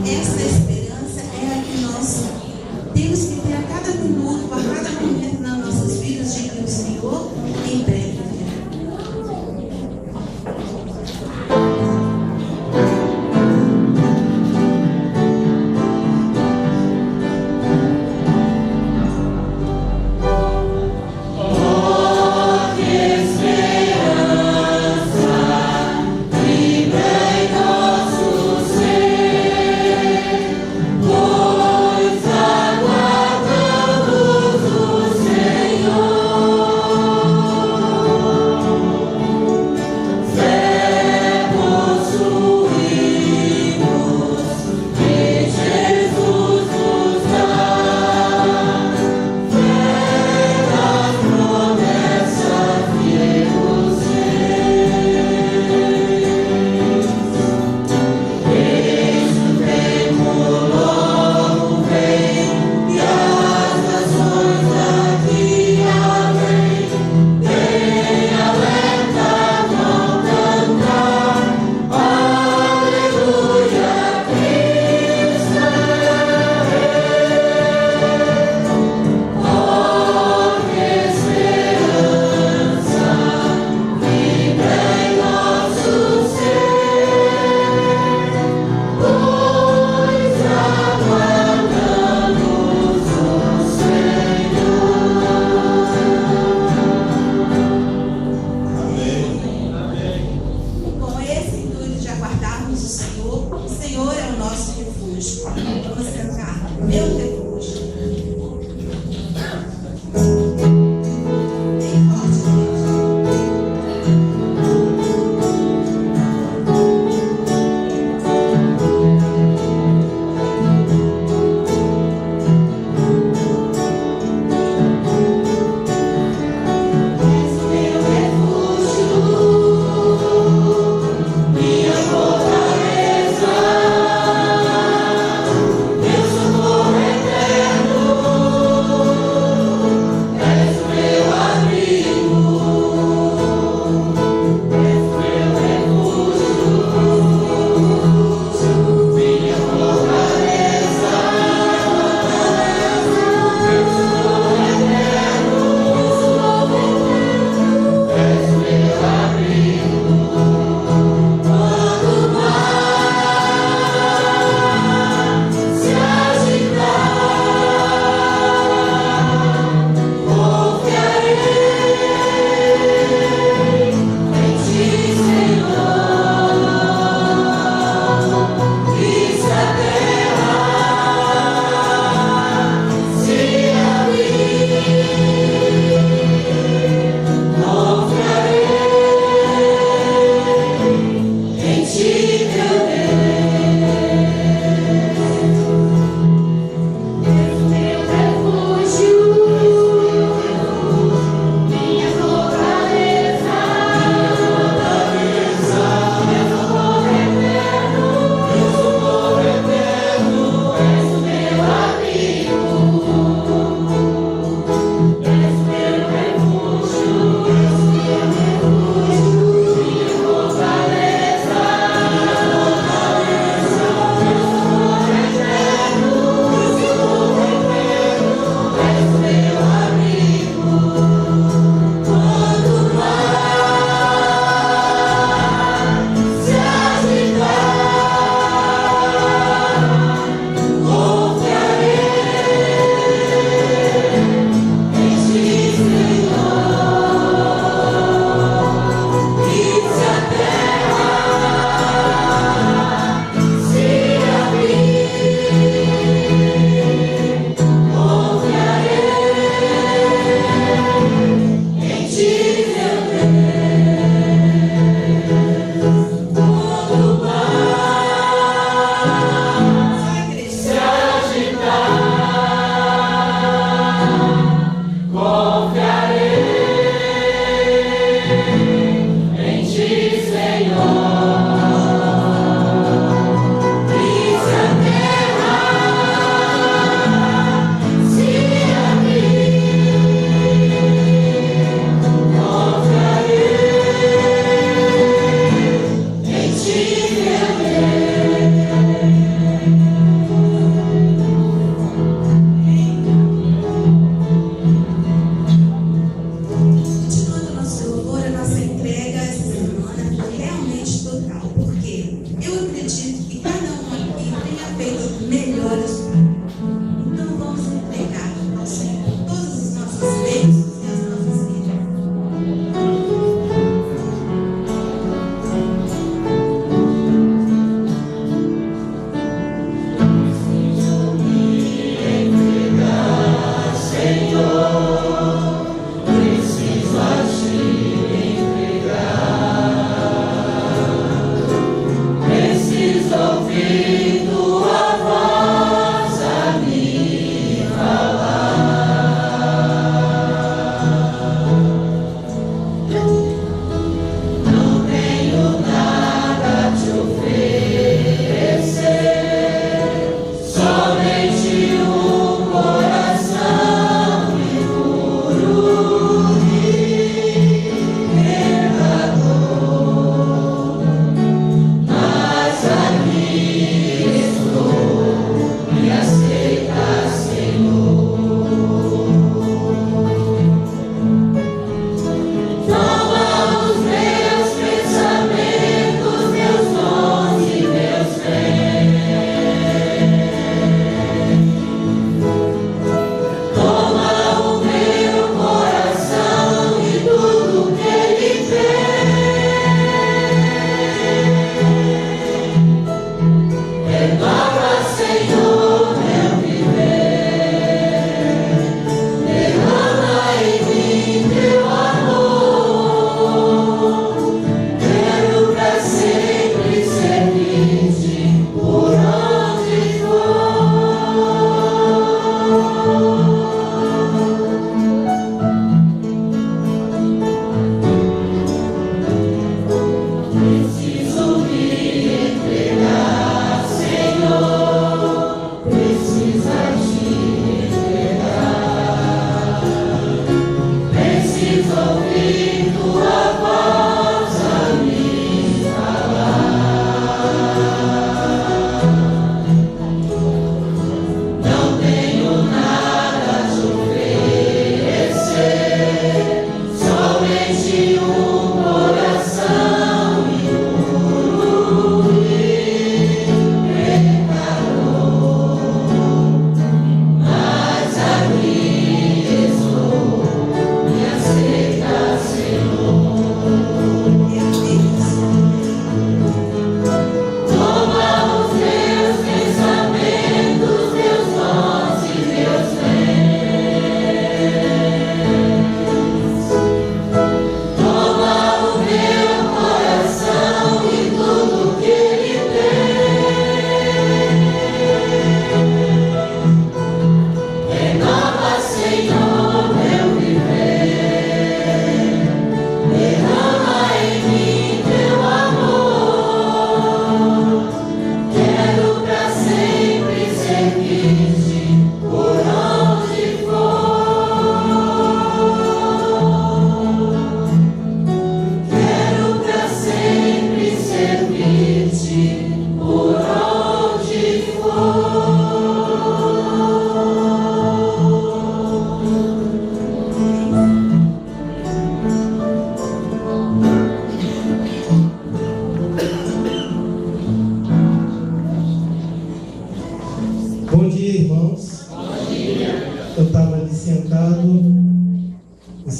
Essa esperança é a que nós temos que ter a cada minuto, a cada momento nas nossas vidas, de que o Senhor em breve virá. Minha fortaleza.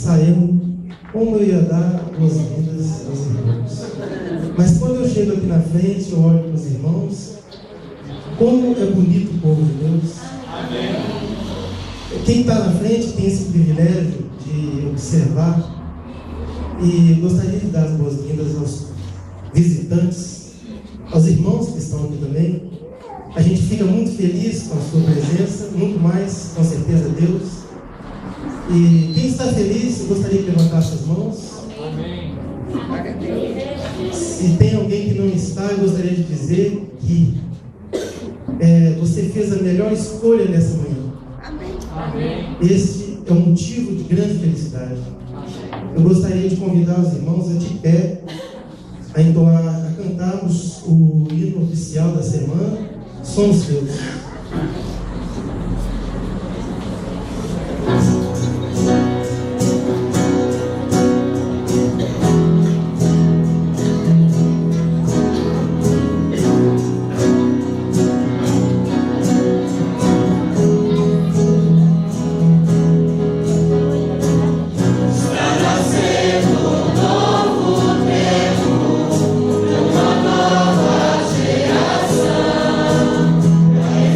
ensaiando como eu ia dar boas-vindas aos irmãos. Mas quando eu chego aqui na frente, eu olho para os irmãos, como é bonito o povo de Deus. Amém. Quem está na frente tem esse privilégio de observar, e gostaria de dar as boas-vindas aos visitantes, aos irmãos que estão aqui também. A gente fica muito feliz com a sua presença, muito mais, com certeza, Deus. E quem está feliz, eu gostaria de levantar suas mãos. Amém. Se tem alguém que não está, eu gostaria de dizer que você fez a melhor escolha nessa manhã. Amém. Este é um motivo de grande felicidade. Eu gostaria de convidar os irmãos a de pé, a entoar, a cantarmos o hino oficial da semana, Somos Teus. Nova geração vai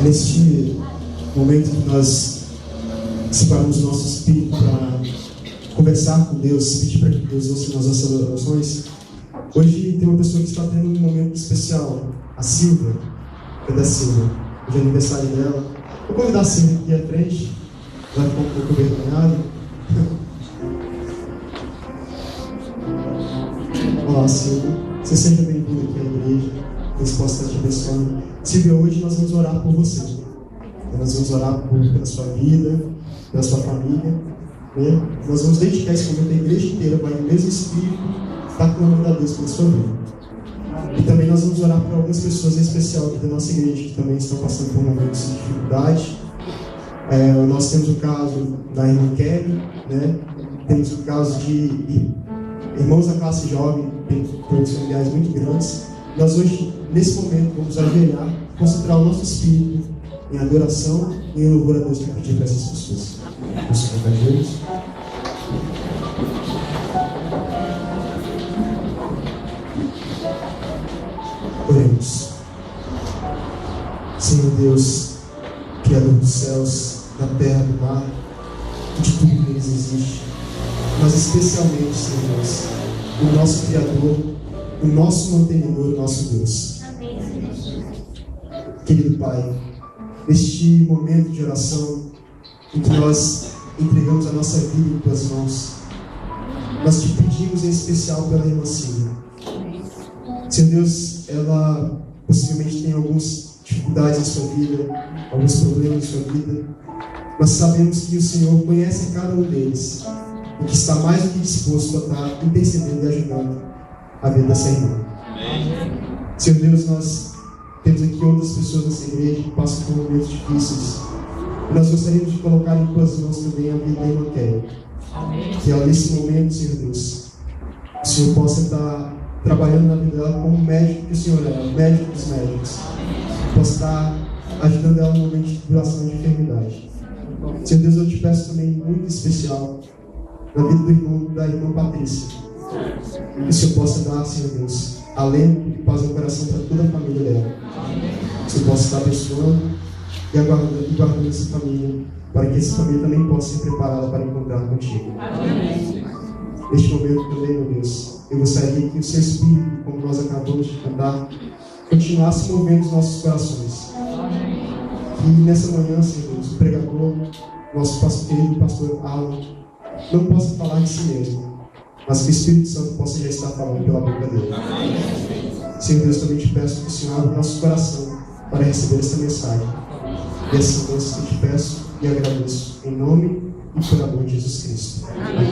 Neste momento que nós separamos o nosso espírito para conversar com Deus, pedir para que Deus ouça nas nossas orações, hoje tem uma pessoa que está tendo um momento especial, a Silvia, da Silvia. Hoje é aniversário dela. Vou convidar a Silvia aqui à frente, vai ficar um pouco vergonhada. Olá, Silvia. Você seja bem-vindo aqui à igreja. Deus possa estar te abençoando. Silvia, hoje nós vamos orar por você. Nós vamos orar pela sua vida, pela sua família. Né? Nós vamos dedicar esse momento à igreja inteira, vai no mesmo espírito, estar clamando a Deus pela sua vida. E também nós vamos orar por algumas pessoas em especial aqui da nossa igreja que também estão passando por momentos de dificuldade. Nós temos o caso da irmã Kelly, né? Temos o caso de irmãos da classe jovem, tem problemas familiares muito grandes. Nós hoje, nesse momento, vamos ajoelhar, concentrar o nosso espírito em adoração e em louvor a Deus para pedir para essas pessoas. Vamos colocar Deus. Oremos. Senhor Deus, Criador dos céus, da terra, do mar, de tudo que neles existe, mas especialmente, Senhor Deus, o nosso Criador, o nosso mantenedor, o nosso Deus. Querido Pai, neste momento de oração, em que nós entregamos a nossa vida em Tuas mãos, nós te pedimos em especial pela irmã Silvia. Senhor Deus, ela possivelmente tem algumas dificuldades em sua vida, alguns problemas em sua vida, mas sabemos que o Senhor conhece cada um deles e que está mais do que disposto a estar intercedendo e ajudando a vida dessa irmã. Amém. Senhor Deus, nós temos aqui outras pessoas nessa igreja que passam por momentos difíceis e nós gostaríamos de colocar em Tuas mãos também a vida da irmã Kelly. Que ela, nesse momento, Senhor Deus, o Senhor possa estar trabalhando na vida dela como médico que o Senhor é, o médico dos médicos. Possa estar ajudando ela no momento de tribulação e de enfermidade. Senhor Deus, eu te peço também muito especial na vida da irmã Patrícia. Que o Senhor possa dar, Senhor Deus, alento e paz no coração para toda a família dela. Que o Senhor possa estar abençoando e guardando essa família, para que essa família também possa ser preparada para encontrar contigo. Amém. Neste momento também, meu Deus, eu gostaria que o Seu Espírito, como nós acabamos de cantar, continuasse movendo os nossos corações. Que nessa manhã, Senhor Deus, o pregador, nosso querido pastor Alan, não possa falar de si mesmo, mas que o Espírito Santo possa já estar falando pela boca dele. Senhor Deus, também te peço que o Senhor abra o nosso coração para receber essa mensagem. E assim, Deus, eu te peço e agradeço em nome e por amor de Jesus Cristo. Amém.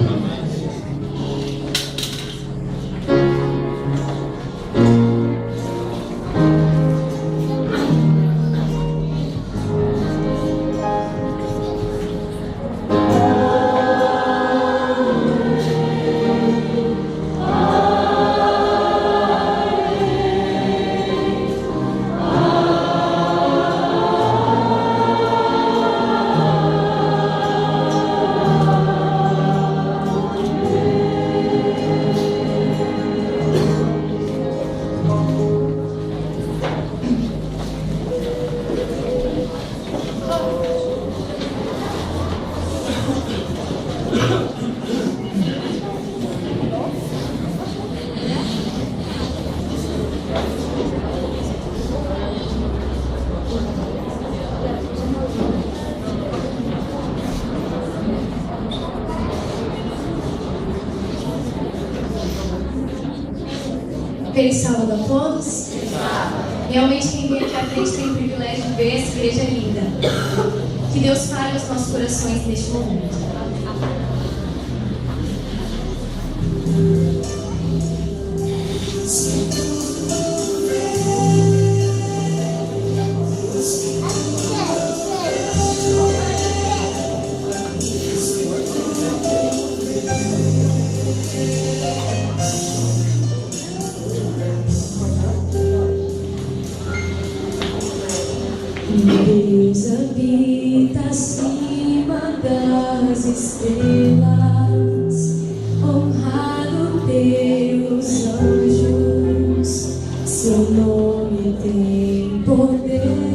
Feliz sábado a todos. Realmente quem vem aqui à frente tem o privilégio de ver essa igreja linda. Que Deus fale aos nossos corações neste momento. Deus habita acima das estrelas, honrado pelos anjos, seu nome tem poder.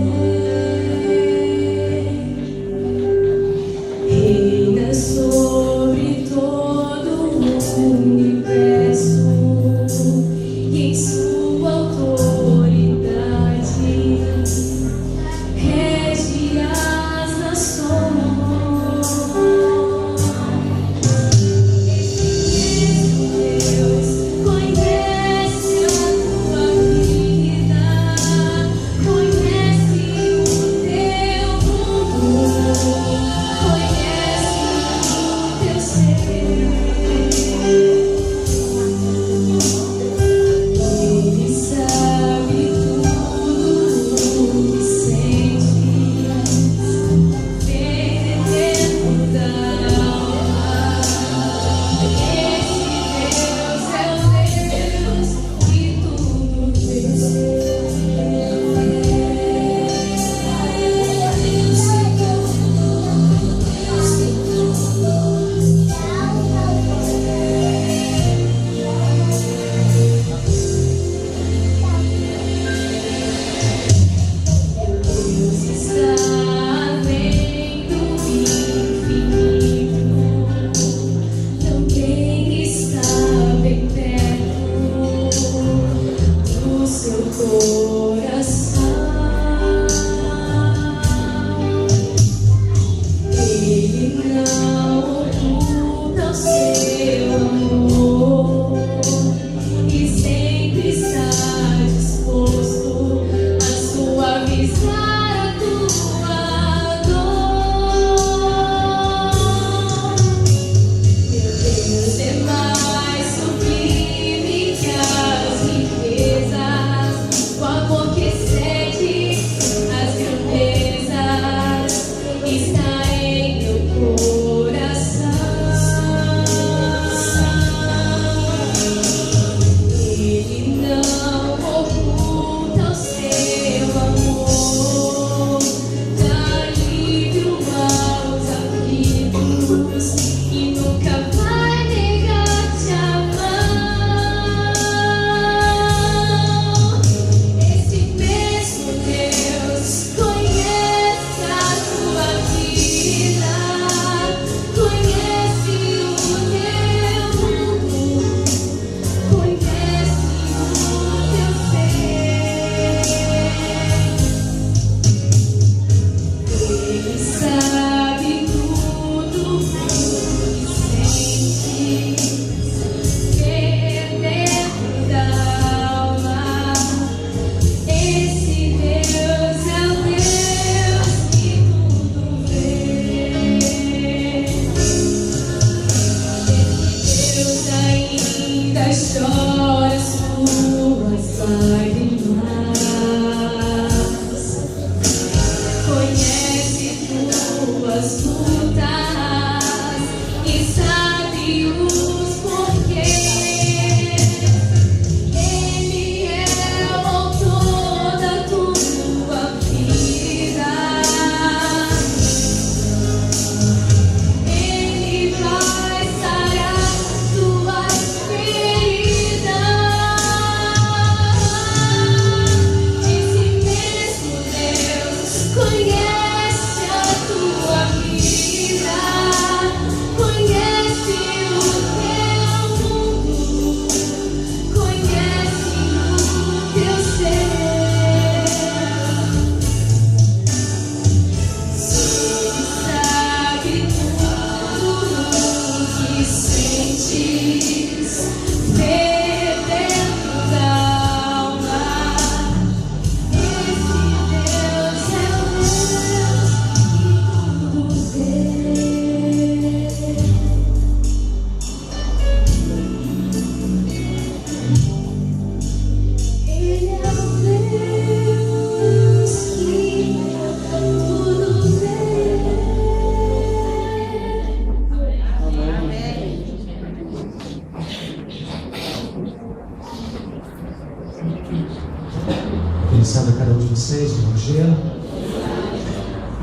Abençoado a cada um de vocês, bom dia.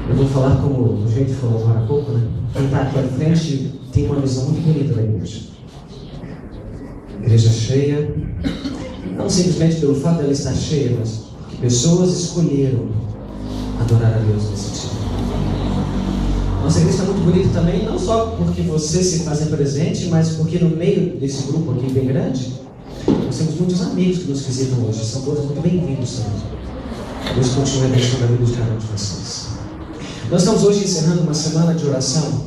Eu vou falar como o gente falou agora há pouco, né? Quem está aqui à frente tem uma visão muito bonita da igreja. Igreja cheia, não simplesmente pelo fato dela estar cheia, mas porque pessoas escolheram adorar a Deus nesse dia. Nossa igreja está muito bonita também, não só porque vocês se fazem presente, mas porque no meio desse grupo aqui bem grande, nós temos muitos amigos que nos visitam hoje, são todos muito bem-vindos também. Deus continue abençoando a vida de cada um de vocês. Nós estamos hoje encerrando uma semana de oração.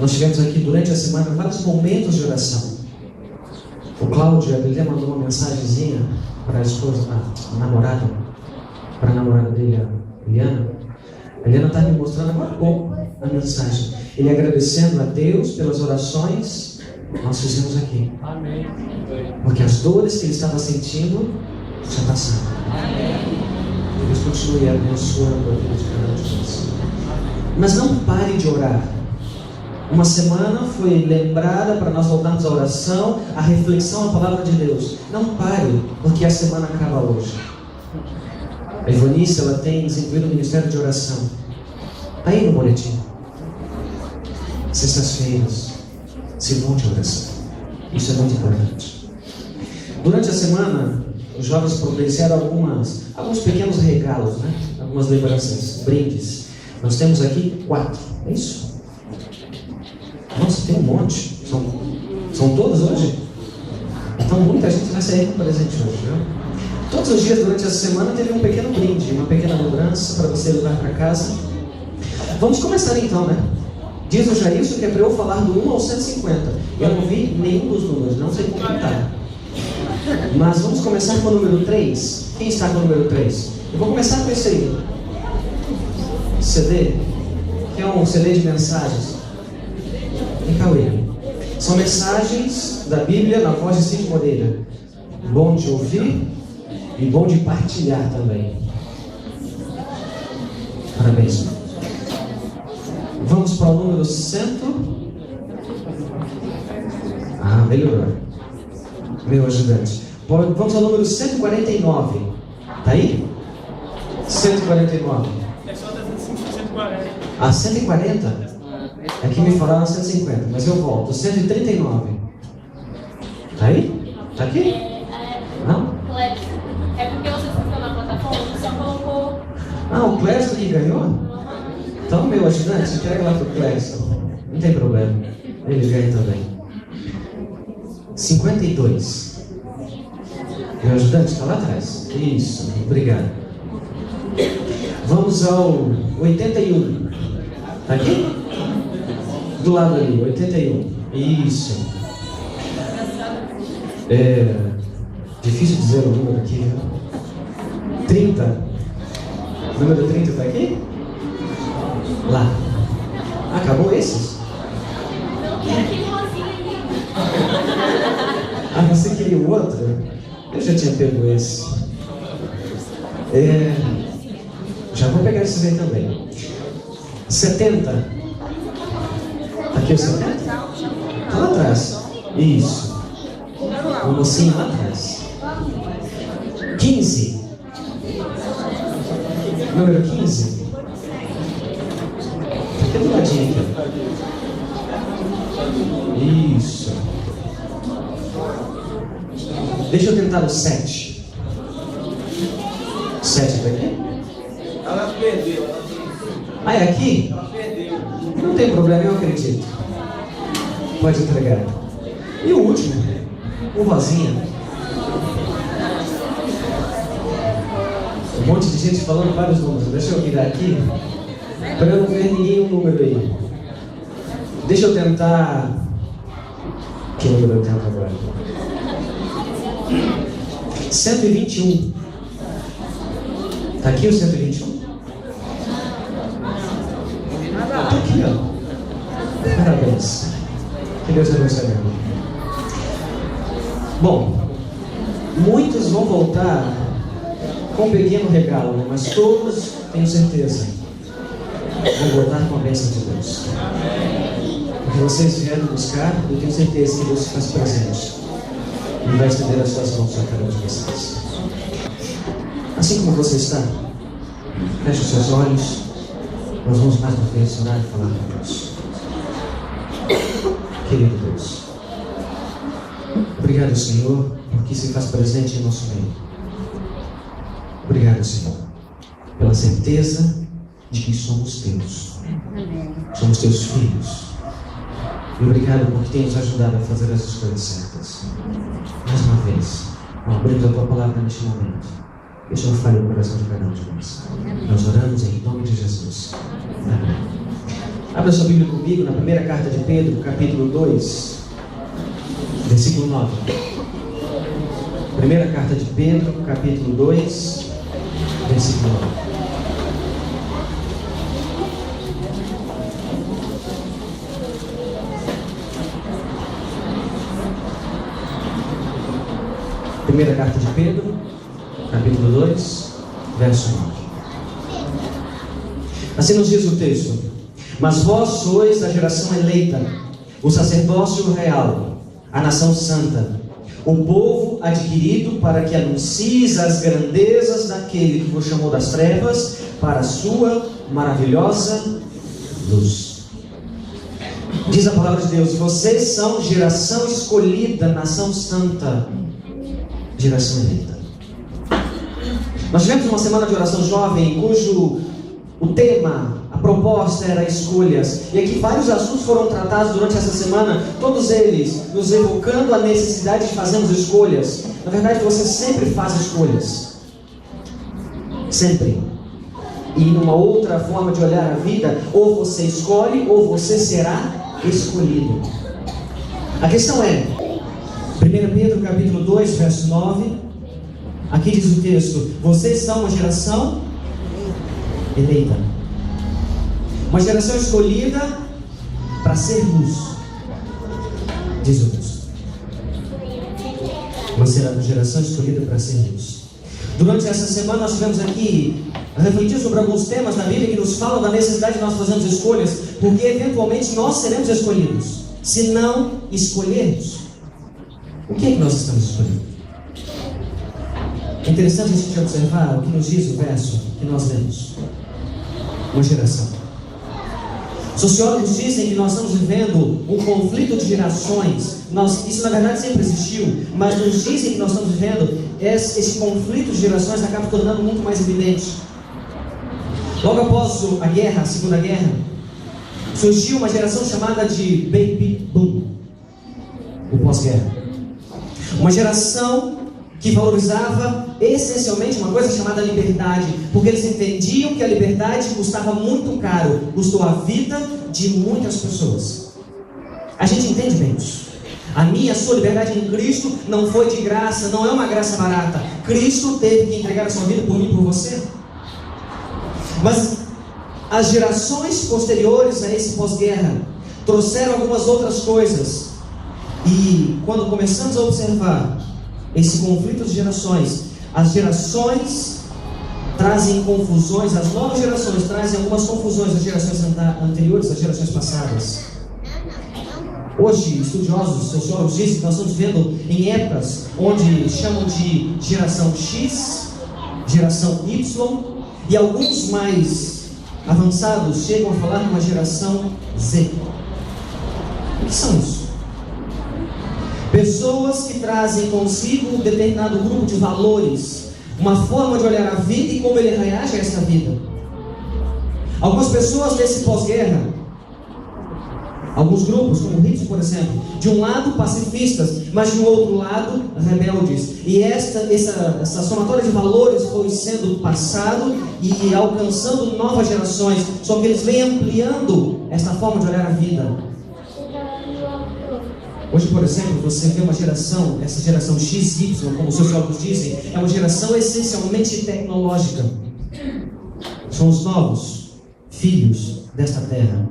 Nós tivemos aqui durante a semana vários momentos de oração. O Cláudio, ele mandou uma mensagenzinha para a esposa, para a namorada dele, a Eliana. A Eliana está me mostrando agora há pouco a mensagem. Ele agradecendo a Deus pelas orações que nós fizemos aqui. Amém. Porque as dores que ele estava sentindo já passaram. Amém. Deus continue abençoando a vida de cada um de nós. Mas não pare de orar. Uma semana foi lembrada para nós voltarmos à oração, à reflexão, à palavra de Deus. Não pare, porque a semana acaba hoje. A Ivanice, ela tem desenvolvido um ministério de oração. Está aí no boletim. Sextas-feiras, segunda de oração. Isso é muito importante. Durante a semana, os jovens providenciaram alguns pequenos regalos, né? Algumas lembranças, brindes. Nós temos aqui 4, é isso? Nossa, tem um monte. São todos hoje? Então muita gente vai sair com presente hoje, viu? Todos os dias durante a semana teve um pequeno brinde, uma pequena lembrança para você levar para casa. Vamos começar então, né? Diz o Jailson que é para eu falar do 1 ao 150. Eu não vi nenhum dos números, não sei como está. Mas vamos começar com o número 3. Quem está com o número 3? Eu vou começar com esse aí. CD, que é um CD de mensagens. Vem cá, William. São mensagens da Bíblia na voz de Cid Moreira. Bom de ouvir e bom de partilhar também. Parabéns. Vamos para o número 100. Ah, melhorou. Meu ajudante. Vamos ao número 149. Tá aí? 149. Ah, 140? Aqui me falaram 150, mas eu volto. 139. Tá aí? Tá aqui? Não? É porque você ficou na plataforma, você só colocou. Ah, o Cléston que ganhou? Então, meu ajudante, entrega lá pro Cléston. Não tem problema. Ele ganha também. 52. Meu ajudante está lá atrás. Isso, obrigado. Vamos ao 81. Tá aqui? Do lado ali, 81. Isso. É difícil dizer o número aqui, viu? 30. O número 30 está aqui? Lá. Acabou esses? Não, tem aquele rosinho ali. Ah, você queria o outro? Eu já tinha pego esse. Já vou pegar esses aí também. 70. Tá aqui o 70? Tá lá atrás. Isso. O mocinho lá atrás. 15. Número 15. Fica do ladinho aqui. Isso. Deixa eu tentar o 7. 7 tá aqui? Ela perdeu. Ah, é aqui? Ela perdeu. Não tem problema, eu acredito. Pode entregar. E o último, o Rosinha. Um monte de gente falando vários números. Deixa eu virar aqui para eu não ver nenhum número aí. Deixa eu tentar. Que número eu tento agora? 121. Tá aqui o 121? Tá aqui, ó. Parabéns. Que Deus abençoe. Bom, muitos vão voltar com um pequeno regalo, né? Mas todos, tenho certeza, vão voltar com a bênção de Deus. O que vocês vieram buscar, eu tenho certeza que Deus se faz presente e vai estender as suas mãos a cada um de vocês. Assim como você está, feche os seus olhos. Nós vamos mais uma vez orar e falar com Deus. Querido Deus, obrigado, Senhor, porque se faz presente em nosso meio. Obrigado, Senhor, pela certeza de que somos teus. Somos teus filhos. E obrigado porque tem nos ajudado a fazer as escolhas certas. Mais uma vez, abrimos a tua palavra neste momento. Que o Senhor fale o coração de cada um de nós. Nós oramos em nome de Jesus. Amém. Abra sua Bíblia comigo na primeira carta de Pedro, capítulo 2, versículo 9. Primeira carta de Pedro, capítulo 2, versículo 9. Primeira carta de Pedro, capítulo 2, verso 9. Assim nos diz o texto: mas vós sois a geração eleita, o sacerdócio real, a nação santa, o povo adquirido para que anuncies as grandezas daquele que vos chamou das trevas para a sua maravilhosa luz. Diz a palavra de Deus: vocês são geração escolhida, nação santa, geração eleita. Nós tivemos uma semana de oração jovem, cujo o tema, a proposta era escolhas. E aqui vários assuntos foram tratados durante essa semana, todos eles nos evocando a necessidade de fazermos escolhas. Na verdade, você sempre faz escolhas. Sempre. E numa outra forma de olhar a vida, ou você escolhe, ou você será escolhido. A questão é, 1 Pedro capítulo 2, verso 9, Aqui diz o texto: vocês são uma geração eleita, uma geração escolhida para ser luz, diz o texto. Uma geração escolhida para ser luz. Durante essa semana nós tivemos aqui a refletir sobre alguns temas da Bíblia que nos falam da necessidade de nós fazermos escolhas, porque eventualmente nós seremos escolhidos. Se não escolhermos, o que é que nós estamos escolhendo? É interessante a gente observar o que nos diz o verso que nós lemos. Uma geração. Sociólogos dizem que nós estamos vivendo um conflito de gerações. Isso na verdade sempre existiu, mas nos dizem que nós estamos vivendo esse conflito de gerações acaba tornando muito mais evidente. Logo após a guerra, a Segunda Guerra, surgiu uma geração chamada de Baby Boom, o pós-guerra. Uma geração que valorizava essencialmente uma coisa chamada liberdade, porque eles entendiam que a liberdade custava muito caro, custou a vida de muitas pessoas. A gente entende bem isso. A minha, a sua liberdade em Cristo não foi de graça, não é uma graça barata. Cristo teve que entregar a sua vida por mim e por você. Mas as gerações posteriores a esse pós-guerra trouxeram algumas outras coisas. E quando começamos a observar esse conflito de gerações, as gerações trazem confusões, as novas gerações trazem algumas confusões das gerações anteriores, das gerações passadas. Hoje, estudiosos, sociólogos dizem que nós estamos vivendo em épocas onde chamam de geração X, geração Y, e alguns mais avançados chegam a falar de uma geração Z. O que são isso? Pessoas que trazem consigo um determinado grupo de valores, uma forma de olhar a vida e como ele reage a essa vida. Algumas pessoas desse pós-guerra, alguns grupos, como o Hits, por exemplo, de um lado pacifistas, mas de um outro lado rebeldes. E essa somatória de valores foi sendo passado e alcançando novas gerações. Só que eles vêm ampliando essa forma de olhar a vida. Hoje, por exemplo, você vê uma geração, essa geração XY, como os sociólogos dizem, é uma geração essencialmente tecnológica. São os novos filhos desta terra.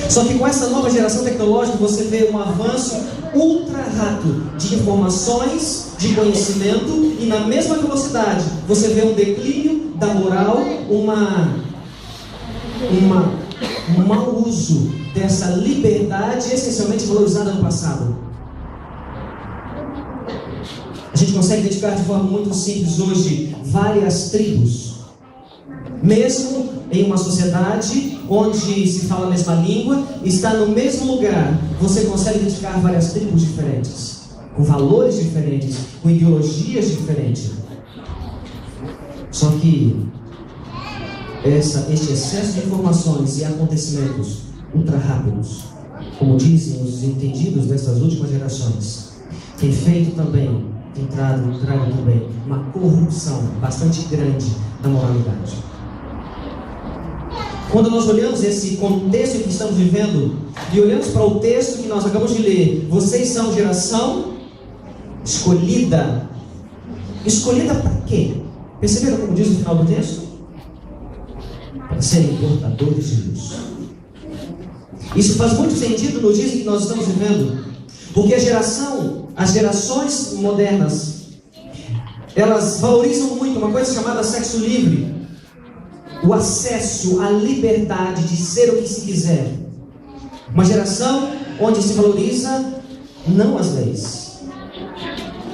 Só que com essa nova geração tecnológica você vê um avanço ultra rápido de informações, de conhecimento, e na mesma velocidade você vê um declínio da moral, um mau uso dessa liberdade essencialmente valorizada no passado. A gente consegue identificar de forma muito simples hoje várias tribos. Mesmo em uma sociedade onde se fala a mesma língua, está no mesmo lugar, você consegue identificar várias tribos diferentes, com valores diferentes, com ideologias diferentes. Só que este excesso de informações e acontecimentos ultra rápidos, como dizem os entendidos dessas últimas gerações, tem feito também, tem trago também uma corrupção bastante grande da moralidade. Quando nós olhamos esse contexto em que estamos vivendo e olhamos para o texto que nós acabamos de ler, vocês são geração escolhida. Escolhida para quê? Perceberam como diz no final do texto? Para serem portadores de luz. Isso faz muito sentido no dia em que nós estamos vivendo, porque as gerações modernas, elas valorizam muito uma coisa chamada sexo livre, o acesso à liberdade de ser o que se quiser. Uma geração onde se valoriza não as leis,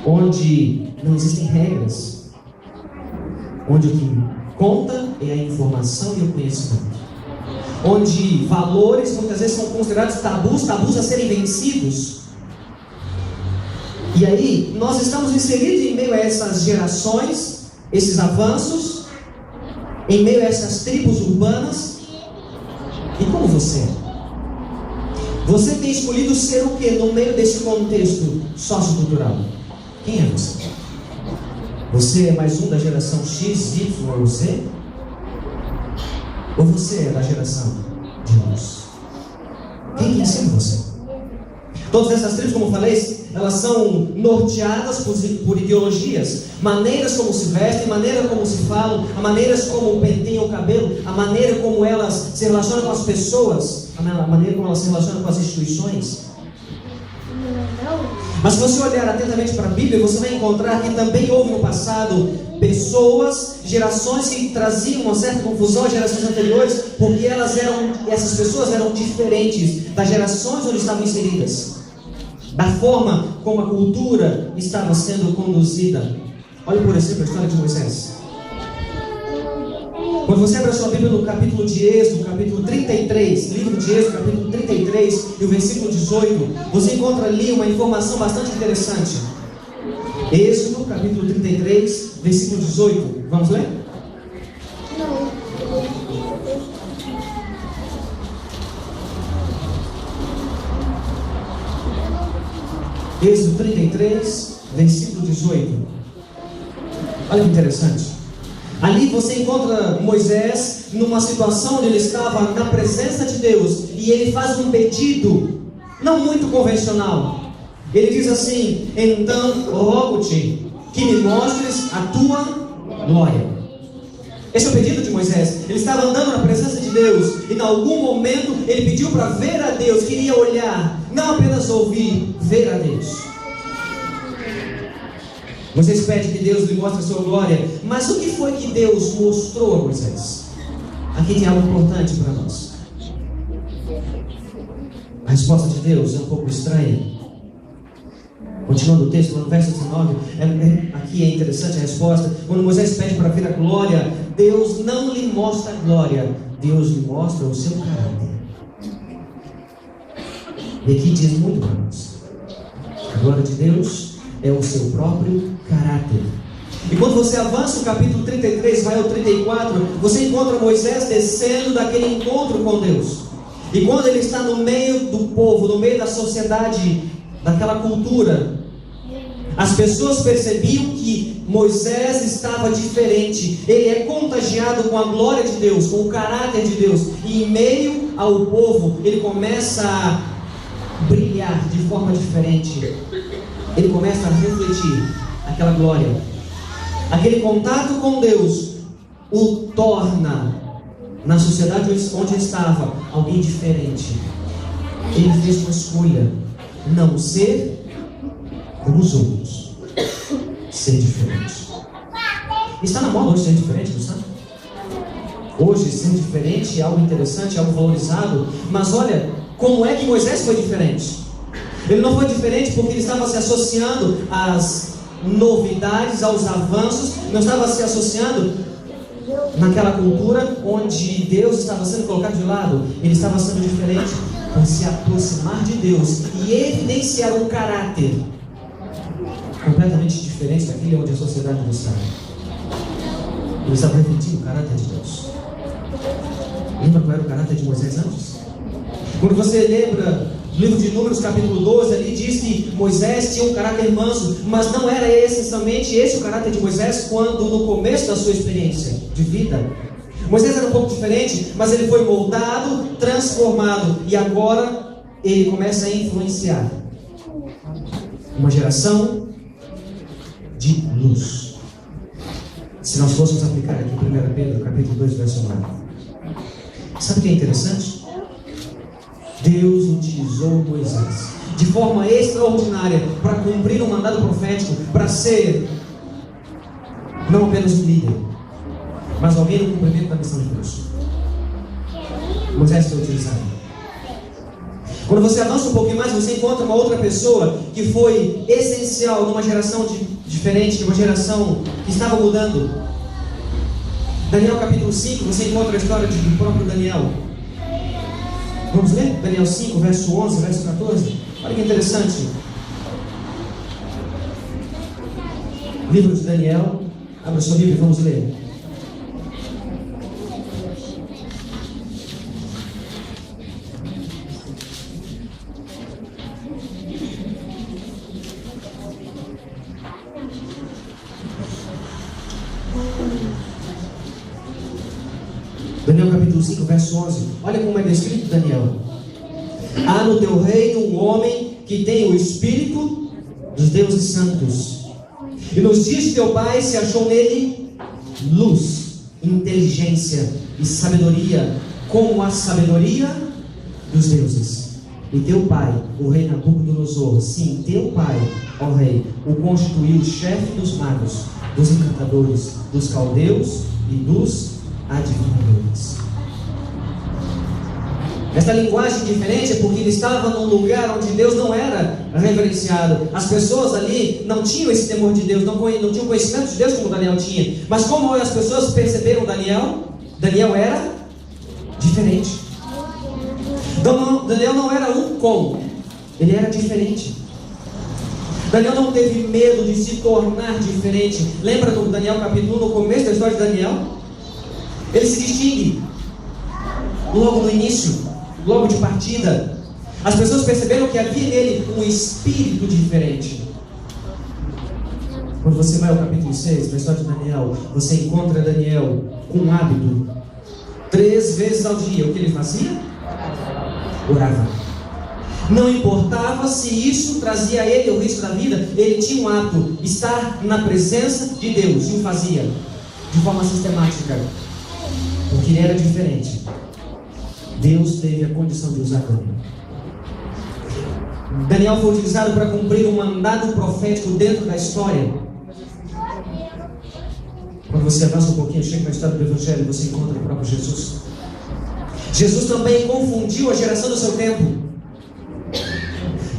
onde não existem regras, onde o que conta é a informação e o conhecimento, onde valores muitas vezes são considerados tabus a serem vencidos. E aí nós estamos inseridos em meio a essas gerações, esses avanços, em meio a essas tribos urbanas. E como você é? Você tem escolhido ser o que no meio desse contexto sociocultural? Quem é você? Você é mais um da geração X, Y ou Z? Ou você é da geração de luz? Quem quer ser você? Todas essas tribos, como eu falei, elas são norteadas por ideologias, maneiras como se vestem, maneira como se falam, a maneiras como penteiam o cabelo, a maneira como elas se relacionam com as pessoas, a maneira como elas se relacionam com as instituições. Mas se você olhar atentamente para a Bíblia, você vai encontrar que também houve no passado pessoas, gerações que traziam uma certa confusão às gerações anteriores, porque essas pessoas eram diferentes das gerações onde estavam inseridas, da forma como a cultura estava sendo conduzida. Olha, por exemplo, a história de Moisés. Quando você abre a sua Bíblia no capítulo de Êxodo, capítulo 33, livro de Êxodo, capítulo 33, e o versículo 18, você encontra ali uma informação bastante interessante. Êxodo, capítulo 33, versículo 18. Vamos ler? Êxodo 33, versículo 18. Olha que interessante. Ali você encontra Moisés numa situação onde ele estava na presença de Deus e ele faz um pedido não muito convencional. Ele diz assim: então rogo-te que me mostres a tua glória. Esse é o pedido de Moisés. Ele estava andando na presença de Deus e em algum momento ele pediu para ver a Deus, queria olhar, não apenas ouvir, ver a Deus. Moisés pede que Deus lhe mostre a sua glória. Mas o que foi que Deus mostrou a Moisés? Aqui tem algo importante para nós. A resposta de Deus é um pouco estranha. Continuando o texto, no verso 19, aqui é interessante a resposta. Quando Moisés pede para ver a glória, Deus não lhe mostra a glória, Deus lhe mostra o seu caráter. E aqui diz muito para nós. A glória de Deus é o seu próprio caráter. E quando você avança o capítulo 33, vai ao 34, você encontra Moisés descendo daquele encontro com Deus. E quando ele está no meio do povo, no meio da sociedade, daquela cultura, as pessoas percebiam que Moisés estava diferente. Ele é contagiado com a glória de Deus, com o caráter de Deus. E em meio ao povo, ele começa a brilhar de forma diferente. Ele começa a refletir aquela glória. Aquele contato com Deus o torna, na sociedade onde estava, alguém diferente. Ele fez uma escolha: não ser como os outros, ser diferente. Está na moda hoje ser diferente, não sabe? Hoje ser diferente é algo interessante, é algo valorizado. Mas olha, como é que Moisés foi diferente? Ele não foi diferente porque ele estava se associando às novidades, aos avanços, não estava se associando naquela cultura onde Deus estava sendo colocado de lado. Ele estava sendo diferente por se aproximar de Deus e evidenciar um caráter completamente diferente daquele onde a sociedade não estava. Ele estava refletindo o caráter de Deus. Lembra qual era o caráter de Moisés antes? Quando você lembra no livro de Números, capítulo 12, ali diz que Moisés tinha um caráter manso, mas não era essencialmente esse o caráter de Moisés quando no começo da sua experiência de vida. Moisés era um pouco diferente, mas ele foi moldado, transformado, e agora ele começa a influenciar uma geração de luz. Se nós fôssemos aplicar aqui 1 Pedro, capítulo 2, verso 9. Sabe o que é interessante? Deus utilizou Moisés de forma extraordinária para cumprir um mandato profético, para ser não apenas um líder, mas alguém no cumprimento da missão de Deus. Moisés foi utilizado. Quando você avança um pouquinho mais, você encontra uma outra pessoa que foi essencial numa geração diferente, uma geração que estava mudando. Daniel capítulo 5, você encontra a história do próprio Daniel. Vamos ler? Daniel 5, verso 11, verso 14. Olha que interessante. Livro de Daniel. Abra sua Bíblia e vamos ler. Daniel capítulo 5, verso 11. Olha como é descrito Daniel. Há no teu reino um homem que tem o espírito dos deuses santos. E nos dias de teu pai se achou nele luz, inteligência e sabedoria, como a sabedoria dos deuses. E teu pai, o rei Nabucodonosor, sim, teu pai, ó rei, o constituiu chefe dos magos, dos encantadores, dos caldeus e dos adivinhadores. Esta linguagem diferente é porque ele estava num lugar onde Deus não era reverenciado. As pessoas ali não tinham esse temor de Deus, não tinham conhecimento de Deus como Daniel tinha. Mas como as pessoas perceberam Daniel? Daniel era diferente. Daniel não era um como, ele era diferente. Daniel não teve medo de se tornar diferente. Lembra do Daniel capítulo 1, no começo da história de Daniel? Ele se distingue logo no início, logo de partida. As pessoas perceberam que havia nele um espírito diferente. Quando você vai ao capítulo 6 da história de Daniel, você encontra Daniel com um hábito. 3 vezes ao dia, o que ele fazia? Orava. Não importava se isso trazia a ele o risco da vida, ele tinha um hábito, estar na presença de Deus, e o fazia de forma sistemática, porque ele era diferente. Deus teve a condição de usar Daniel. Daniel foi utilizado para cumprir um mandado profético dentro da história. Quando você avança um pouquinho, chega na história do Evangelho, você encontra o próprio Jesus. Jesus também confundiu a geração do seu tempo.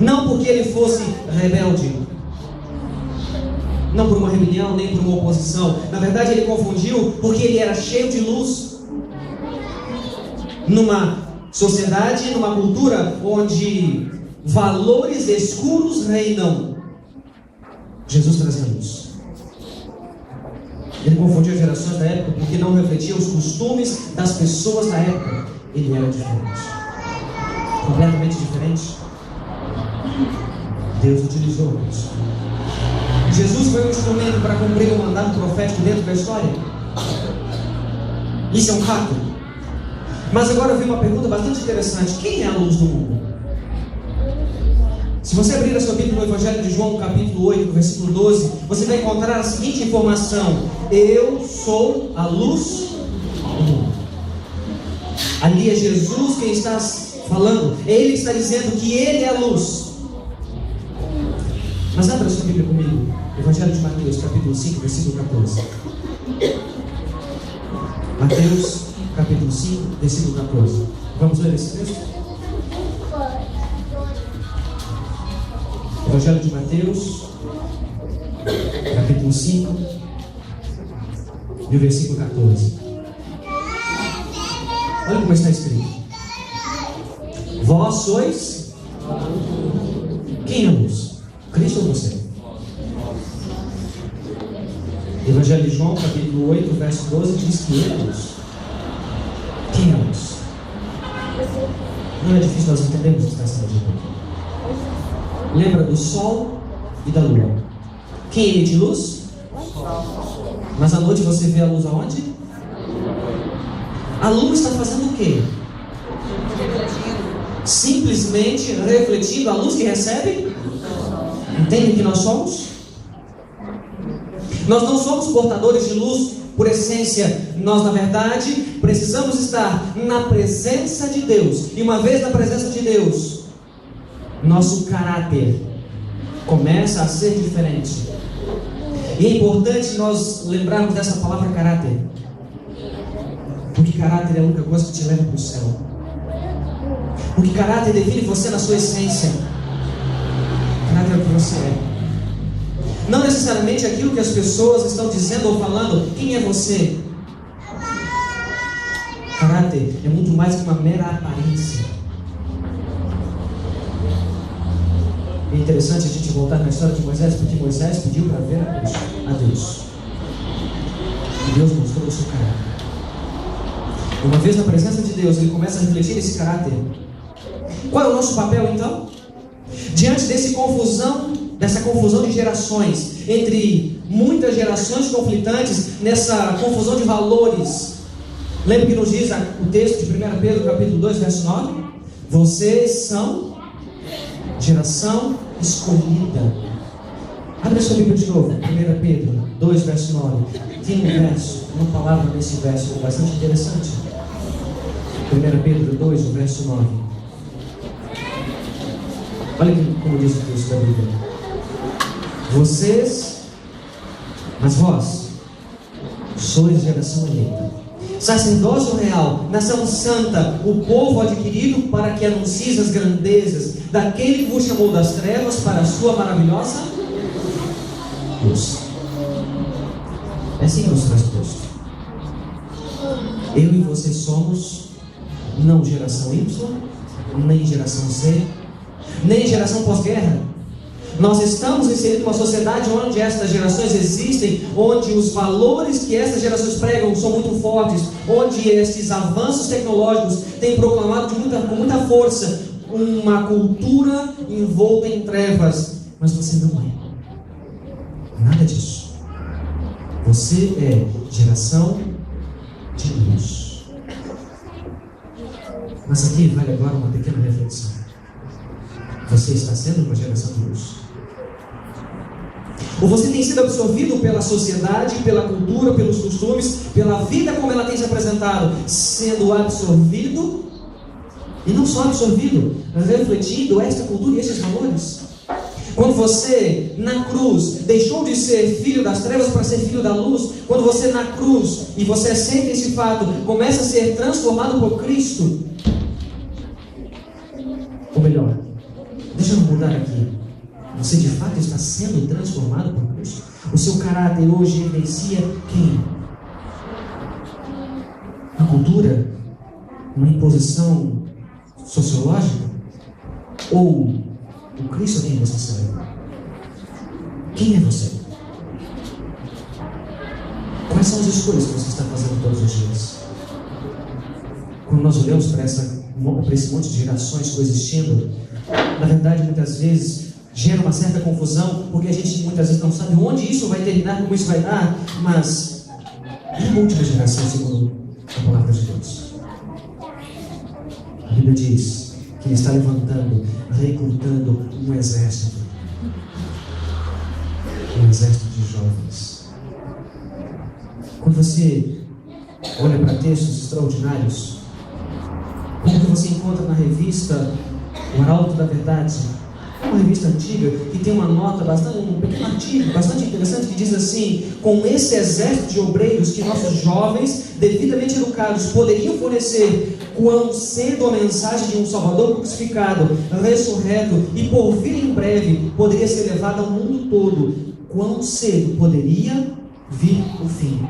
Não porque ele fosse rebelde, não por uma rebelião, nem por uma oposição. Na verdade, ele confundiu porque ele era cheio de luz. Numa sociedade, numa cultura onde valores escuros reinam, Jesus trazia luz. Ele confundiu as gerações da época porque não refletia os costumes das pessoas da época. Ele era diferente, completamente diferente. Deus utilizou isso. Jesus foi um instrumento para cumprir um mandato profético dentro da história. Isso é um fato. Mas agora vem uma pergunta bastante interessante: quem é a luz do mundo? Se você abrir a sua Bíblia no Evangelho de João, capítulo 8, versículo 12, você vai encontrar a seguinte informação: eu sou a luz do mundo. Ali é Jesus quem está falando. Ele está dizendo que ele é a luz. Mas abra a sua Bíblia comigo, Evangelho de Mateus, capítulo 5, versículo 14. Mateus, capítulo 5, versículo 14. Vamos ler esse texto? Evangelho de Mateus, capítulo 5, e o versículo 14. Olha como está escrito: vós sois. Quem é a luz? Cristo ou você? Evangelho de João, capítulo 8, verso 12, diz que ele é a luz. Quem é a luz? Não é difícil nós entendermos o que está sendo dito aqui. Lembra do sol e da lua. Quem emite luz? Mas à noite você vê a luz aonde? A luz está fazendo o quê? Simplesmente refletindo a luz que recebe. Entende o que nós somos? Nós não somos portadores de luz por essência. Nós, na verdade, precisamos estar na presença de Deus. E uma vez na presença de Deus, nosso caráter começa a ser diferente. E é importante nós lembrarmos dessa palavra caráter, porque caráter é a única coisa que te leva para o céu. Porque caráter define você na sua essência. Caráter é o que você é. Não necessariamente aquilo que as pessoas estão dizendo ou falando. Quem é você? Caráter é muito mais que uma mera aparência. É interessante a gente voltar na história de Moisés, porque Moisés pediu para ver a Deus. E Deus mostrou o seu caráter. Uma vez na presença de Deus, ele começa a refletir esse caráter. Qual é o nosso papel então? Diante dessa confusão de gerações, entre muitas gerações conflitantes, nessa confusão de valores. Lembra que nos diz o texto de 1 Pedro, capítulo 2, verso 9? Vocês são Geração escolhida. Abre a sua Bíblia de novo, 1 Pedro 2, verso 9. Tem um verso, uma palavra nesse verso bastante interessante. 1 Pedro 2, o verso 9. Olha como diz o texto da Bíblia. Mas vós, sois geração eleita, sacerdócio real, nação santa, o povo adquirido para que anuncies as grandezas daquele que vos chamou das trevas para a sua maravilhosa luz. É assim que nos traz o texto. Eu e você somos não geração Y, nem geração Z, nem geração pós-guerra. Nós estamos inseridos numa sociedade onde estas gerações existem, onde os valores que estas gerações pregam são muito fortes, onde estes avanços tecnológicos têm proclamado com muita força uma cultura envolta em trevas. Mas você não é nada disso. Você é geração de luz. Mas aqui vale agora uma pequena reflexão. Você está sendo uma geração de luz? Ou você tem sido absorvido pela sociedade, pela cultura, pelos costumes, pela vida como ela tem se apresentado, sendo absorvido, e não só absorvido, refletindo esta cultura e estes valores? Quando você, na cruz, deixou de ser filho das trevas para ser filho da luz, quando você na cruz, e você aceita esse fato, começa a ser transformado por Cristo, ou melhor, deixa eu mudar aqui. Você de fato está sendo transformado por Cristo? O seu caráter hoje evidencia quem? A cultura? Uma imposição sociológica? Ou o Cristo a quem você serve? Quem é você? Quais são as escolhas que você está fazendo todos os dias? Quando nós olhamos para esse monte de gerações coexistindo, na verdade, muitas vezes, gera uma certa confusão, porque a gente muitas vezes não sabe onde isso vai terminar, como isso vai dar, mas é a última geração, segundo a palavra de Deus. A Bíblia diz que Ele está levantando, recrutando um exército de jovens. Quando você olha para textos extraordinários, como que você encontra na revista O Arauto da Verdade, uma revista antiga que tem uma nota um pequeno artigo bastante interessante que diz assim: com esse exército de obreiros que nossos jovens, devidamente educados, poderiam fornecer, quão cedo a mensagem de um Salvador crucificado, ressurreto e por vir em breve poderia ser levada ao mundo todo, quão cedo poderia vir o fim.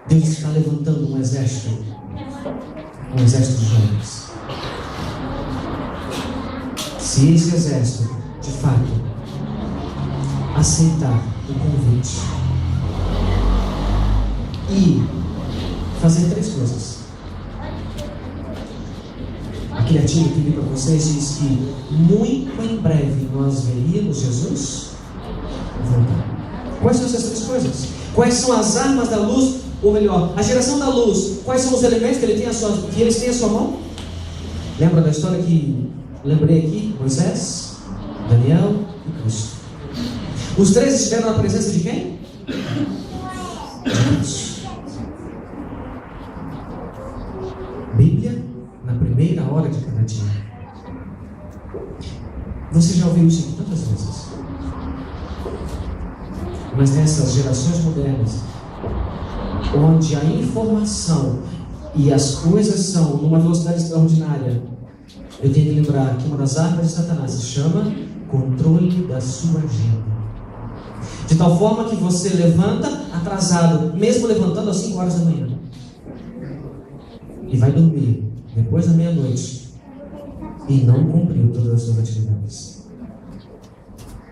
Deus está levantando um exército de jovens. Se esse exército, de fato, aceitar o convite e fazer três coisas. Aquele artigo que li para vocês diz que muito em breve nós veríamos Jesus voltar. Quais são essas três coisas? Quais são as armas da luz? Ou melhor, a geração da luz, quais são os elementos que eles têm à sua mão? Lembra da história que lembrei aqui? Moisés, Daniel e Cristo. Os três estiveram na presença de quem? De Deus. Bíblia na primeira hora de cada dia. Você já ouviu isso aqui tantas vezes. Mas nessas gerações modernas, onde a informação e as coisas são numa velocidade extraordinária, eu tenho que lembrar que uma das armas de Satanás se chama controle da sua agenda. De tal forma que você levanta atrasado, mesmo levantando às 5 horas da manhã, e vai dormir depois da meia-noite e não cumpriu todas as suas atividades.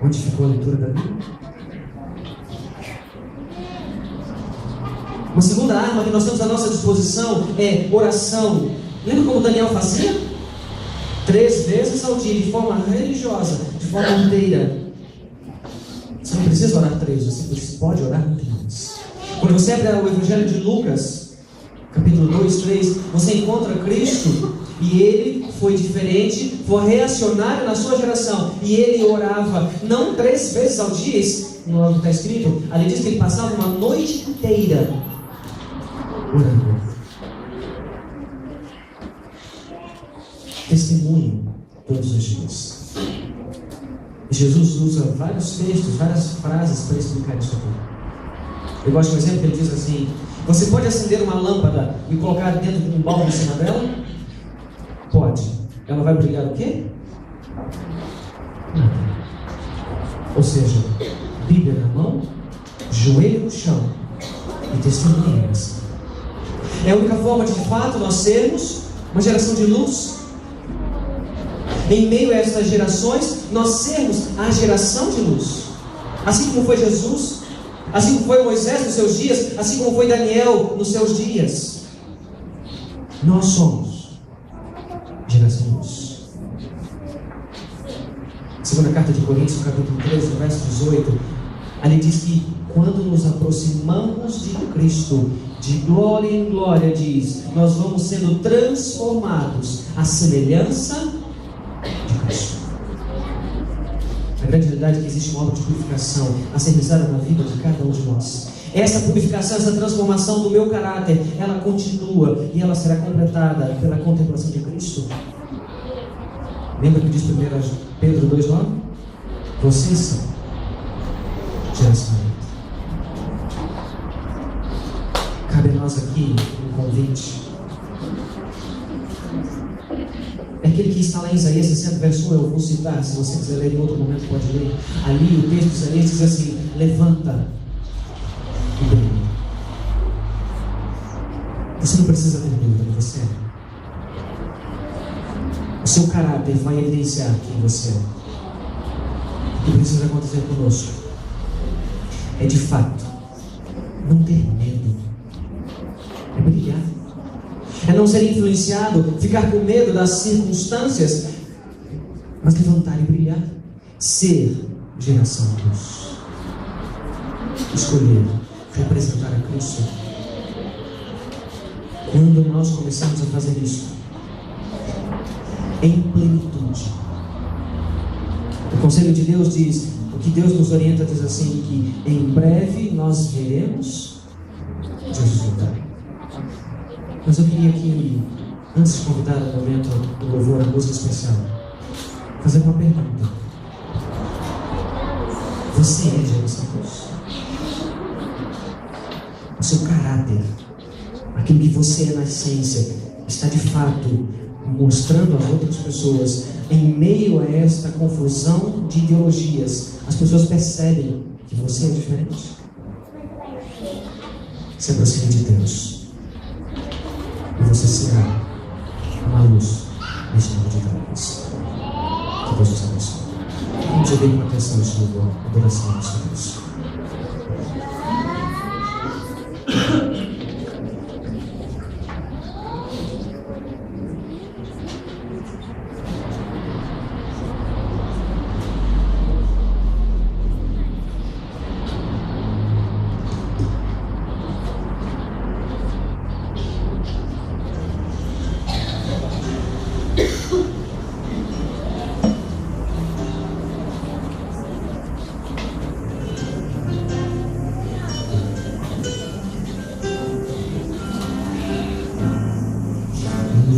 Onde ficou a leitura da Bíblia? Uma segunda arma que nós temos à nossa disposição é oração. Lembra como Daniel fazia? 3 vezes ao dia, de forma religiosa, de forma inteira. Você não precisa orar 3, você pode orar muito mais. Quando você abre o Evangelho de Lucas, capítulo 2, 3, você encontra Cristo e ele foi diferente, foi reacionário na sua geração, e ele orava não 3 vezes ao dia, não está escrito, ali diz que ele passava uma noite inteira orando. Testemunho todos os dias. Jesus usa vários textos, várias frases para explicar isso aqui. Eu gosto de um exemplo que ele diz assim: você pode acender uma lâmpada e colocar dentro de um balde em cima dela? Pode. Ela vai brilhar o quê? Nada. Ou seja, Bíblia na mão, joelho no chão e testemunha. É a única forma de fato nós sermos uma geração de luz. Em meio a estas gerações, nós sermos a geração de luz. Assim como foi Jesus, assim como foi Moisés nos seus dias, assim como foi Daniel nos seus dias. Nós somos geração de luz. Segunda carta de Coríntios, capítulo 13, verso 18, ali diz que quando nos aproximamos de Cristo, de glória em glória, diz, nós vamos sendo transformados à semelhança de Cristo. A grande realidade é que existe uma obra de purificação a ser realizada na vida de cada um de nós. Essa purificação, essa transformação do meu caráter, ela continua e ela será completada pela contemplação de Cristo. Lembra que diz 1 Pedro 2,9? Vocês são geração. Cabe a nós aqui um convite. É aquele que está lá em Isaías 60, verso 1, eu vou citar, se você quiser ler em outro momento pode ler. Ali o texto de Isaías diz assim: levanta e brilha. Você não precisa ter dúvida de você. O seu caráter vai evidenciar quem você é. O que precisa acontecer conosco é de fato não ter medo, é brilhar. É não ser influenciado, ficar com medo das circunstâncias, mas levantar e brilhar. Ser geração de luz. Escolher representar a Cristo. Quando nós começamos a fazer isso, em plenitude, o conselho de Deus diz, o que Deus nos orienta diz assim, que em breve nós veremos Jesus voltar. Mas eu queria aqui, antes de convidar o momento do louvor, a música especial, fazer uma pergunta. Você é geração de luz? O seu caráter, aquilo que você é na essência, está de fato mostrando às outras pessoas, em meio a esta confusão de ideologias, as pessoas percebem que você é diferente? Se aproxime de Deus e você será uma luz neste mundo de trevas. Que Deus nos abençoe. Vamos ouvir com atenção este louvor, adoração ao nosso Deus.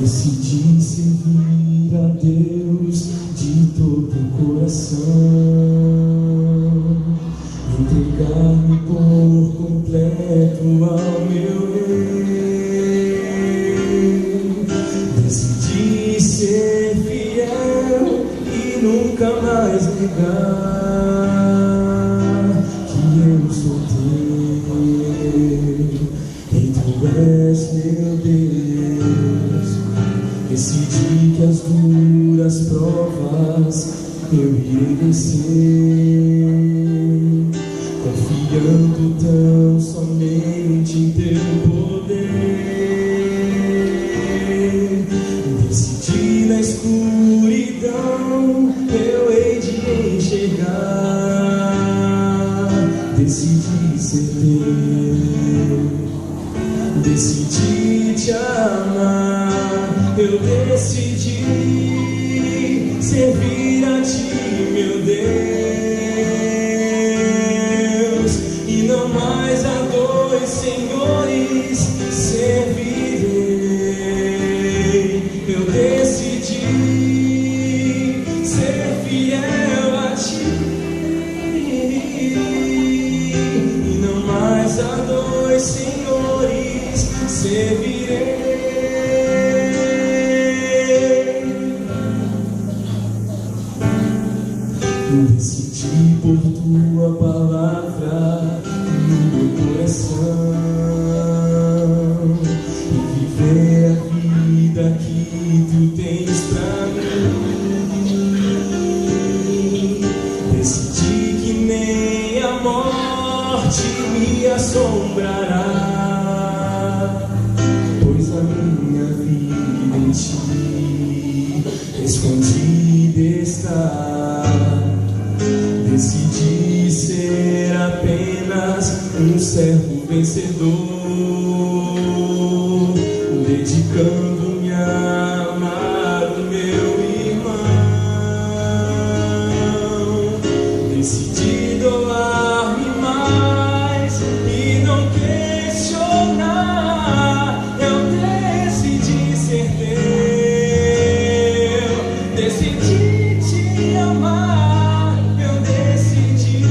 Decidi servir a Deus de todo o coração, entregar-me por completo ao meu Rei. Decidi ser fiel e nunca mais negar que eu sou teu e tu és meu Deus. Decidi que as duras provas eu irei vencer, confiando tão somente em teu poder. Decidi na escuridão eu hei de enxergar. Decidi ser teu, Decidi te amar, eu decidi servir a ti, meu Deus, e não mais a dois senhores servirei. Eu decidi ser fiel a ti, e não mais a dois senhores servirei. Decidi por tua palavra no meu coração e viver a vida que tu tens pra mim. Decidi que nem a morte me assombrará, pois a minha vida em ti escondida está. Decidi ser apenas um servo vencedor, dedicando-me a amar o meu irmão. Decidi doar-me mais e não questionar. Eu decidi ser teu, decidi te amar. Eu decidi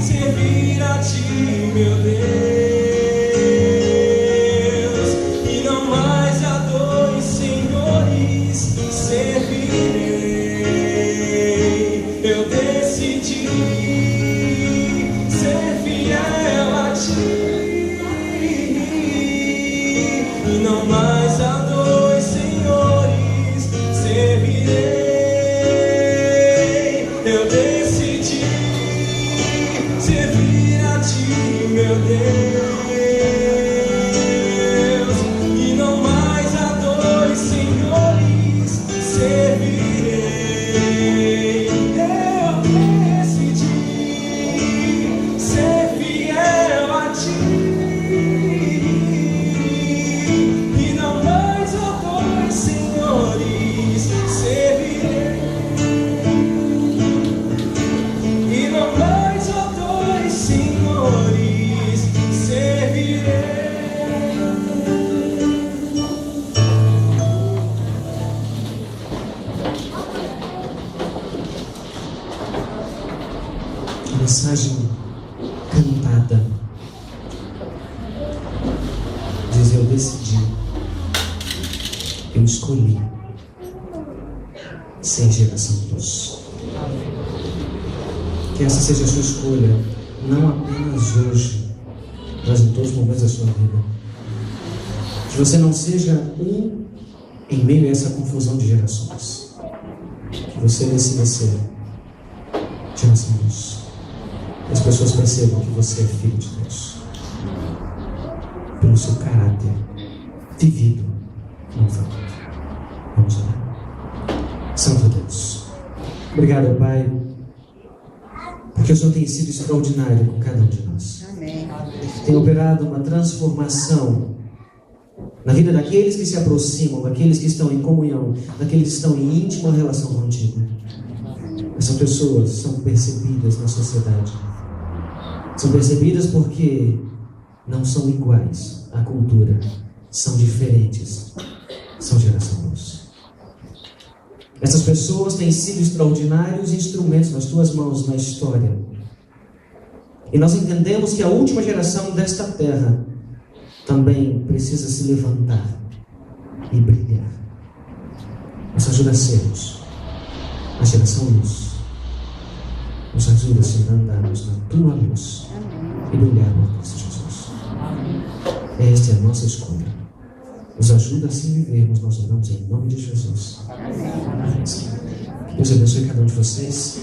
servir a ti, meu Deus, e não mais a dois senhores servirei. Eu decidi ser fiel a ti, e não mais a dois senhores servirei. Eu decidi servir a ti, meu Deus, e não mais a dois senhores servirei. Eu decidi ser fiel a ti, e não mais a dois senhores servirei. E não mais a dois senhores servirei. Mensagem cantada diz: eu decidi, eu escolhi ser geração luz. Que essa seja a sua escolha, não apenas hoje, mas em todos os momentos da sua vida. Que você não seja um em meio a essa confusão de gerações. Que você decida ser geração luz. Que as pessoas percebam que você é filho de Deus pelo seu caráter vivido no valor. Vamos orar. Santo Deus, obrigado, Pai, porque o Senhor tem sido extraordinário com cada um de nós. Amém. Tem operado uma transformação na vida daqueles que se aproximam, daqueles que estão em comunhão, daqueles que estão em íntima relação contigo. Essas pessoas são percebidas na sociedade. São percebidas porque não são iguais à cultura, são diferentes, são geração luz. Essas pessoas têm sido extraordinários instrumentos nas tuas mãos na história. E nós entendemos que a última geração desta terra também precisa se levantar e brilhar. Nos ajuda a sermos a geração luz. Nos ajuda, Senhor, a andarmos na tua luz e brilhar por Cristo Jesus. Esta é a nossa escolha. Nos ajuda a assim vivermos. Nós oramos em nome de Jesus. Amém. Que Deus abençoe cada um de vocês.